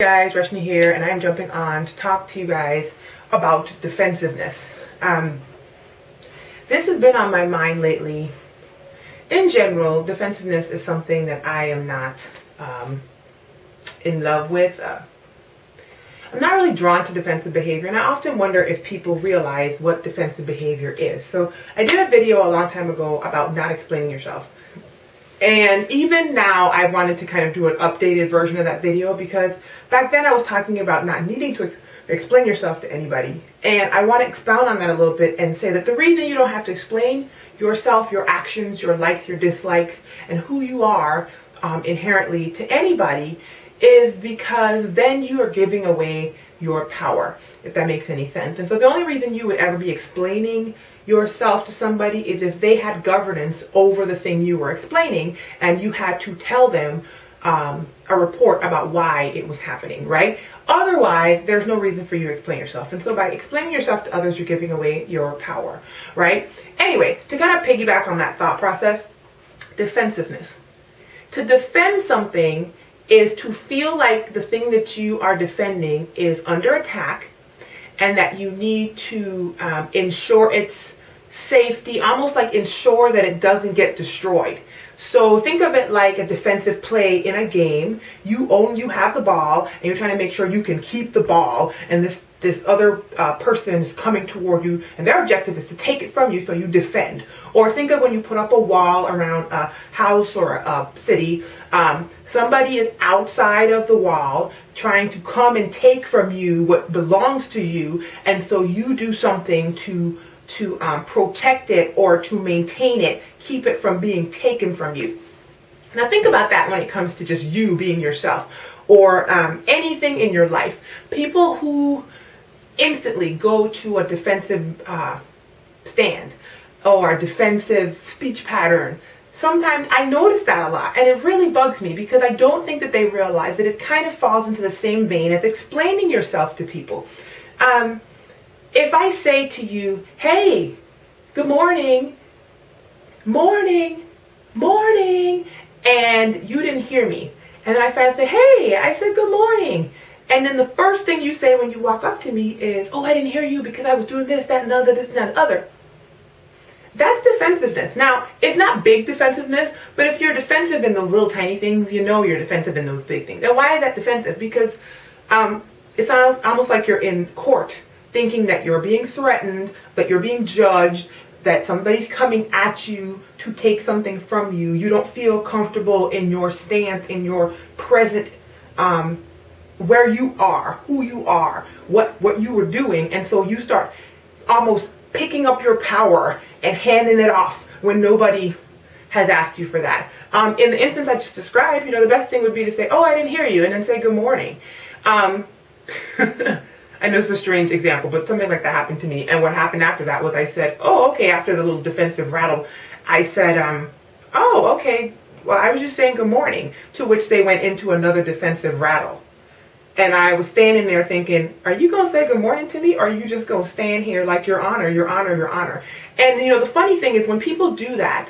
Guys, Rashmi here, and I'm jumping on to talk to you guys about defensiveness. This has been on my mind lately. In general, defensiveness is something that I am not in love with. I'm not really drawn to defensive behavior, and I often wonder if people realize what defensive behavior is. So I did a video a long time ago about not explaining yourself. And even now, I wanted to kind of do an updated version of that video because back then I was talking about not needing to explain yourself to anybody. And I want to expound on that a little bit and say that the reason you don't have to explain yourself, your actions, your likes, your dislikes, and who you are inherently to anybody is because then you are giving away your power, if that makes any sense. And so the only reason you would ever be explaining yourself to somebody is if they had governance over the thing you were explaining and you had to tell them a report about why it was happening, right? Otherwise, there's no reason for you to explain yourself. And so by explaining yourself to others, you're giving away your power, right? Anyway, to kind of piggyback on that thought process, defensiveness. To defend something is to feel like the thing that you are defending is under attack and that you need to ensure its safety, almost like ensure that it doesn't get destroyed. So think of it like a defensive play in a game. You have the ball, and you're trying to make sure you can keep the ball, and this other person is coming toward you, and their objective is to take it from you, so you defend. Or think of when you put up a wall around a house or a city. Somebody is outside of the wall trying to come and take from you what belongs to you, and so you do something to protect it or to maintain it, keep it from being taken from you. Now think about that when it comes to just you being yourself or anything in your life. People who instantly go to a defensive stand or a defensive speech pattern, sometimes I notice that a lot, and it really bugs me because I don't think that they realize that it kind of falls into the same vein as explaining yourself to people. If I say to you, hey, good morning, morning, morning, and you didn't hear me, and then I finally say, hey, I said good morning, and then the first thing you say when you walk up to me is, oh, I didn't hear you because I was doing this, that, and the other, this, and that, other. That's defensiveness. Now, it's not big defensiveness, but if you're defensive in those little tiny things, you know you're defensive in those big things. And why is that defensive? Because it's almost like you're in court, thinking that you're being threatened, that you're being judged, that somebody's coming at you to take something from you. You don't feel comfortable in your stance, in your present, where you are, who you are, what you were doing, and so you start almost picking up your power and handing it off when nobody has asked you for that. In the instance I just described, the best thing would be to say, oh, I didn't hear you, and then say good morning. I know it's a strange example, but something like that happened to me. And what happened after that was I said, oh, okay, after the little defensive rattle, I said, oh, okay, well, I was just saying good morning, to which they went into another defensive rattle. And I was standing there thinking, are you going to say good morning to me, or are you just going to stand here like your honor, your honor, your honor? And, the funny thing is when people do that,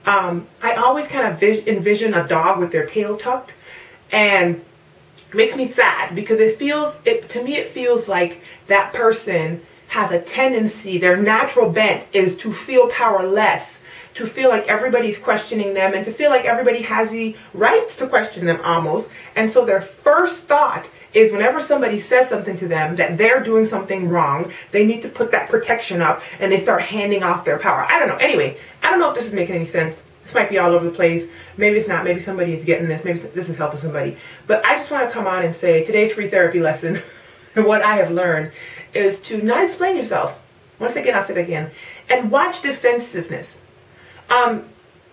I always kind of envision a dog with their tail tucked, and it makes me sad because to me it feels like that person has a tendency, their natural bent is to feel powerless, to feel like everybody's questioning them, and to feel like everybody has the rights to question them almost. And so their first thought is whenever somebody says something to them that they're doing something wrong, they need to put that protection up and they start handing off their power. I don't know. Anyway, I don't know if this is making any sense. This might be all over the place. Maybe it's not. Maybe somebody is getting this. Maybe this is helping somebody. But I just want to come on and say today's free therapy lesson, what I have learned, is to not explain yourself. Once again, I'll say it again. And watch defensiveness.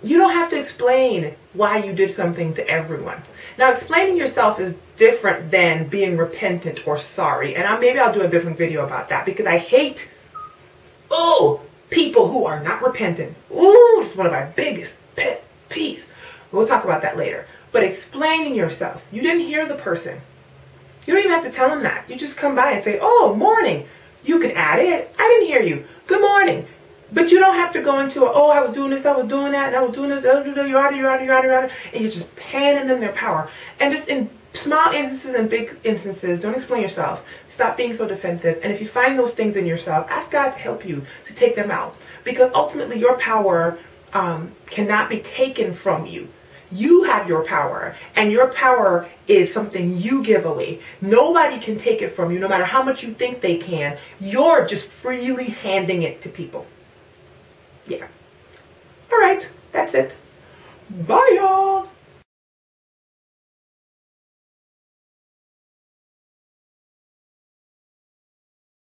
You don't have to explain why you did something to everyone. Now, explaining yourself is different than being repentant or sorry. And maybe I'll do a different video about that because I hate, people who are not repentant. It's one of my biggest pet peeves. We'll talk about that later. But explaining yourself. You didn't hear the person. You don't even have to tell them that. You just come by and say, oh, morning. You can add it. I didn't hear you. Good morning. But you don't have to go into, oh, I was doing this, I was doing that, and I was doing this, you're out, and you're just handing them their power. And just Small instances and big instances, don't explain yourself. Stop being so defensive. And if you find those things in yourself, ask God to help you to take them out. Because ultimately your power cannot be taken from you. You have your power, and your power is something you give away. Nobody can take it from you, no matter how much you think they can. You're just freely handing it to people. Yeah. All right, that's it. Bye, y'all.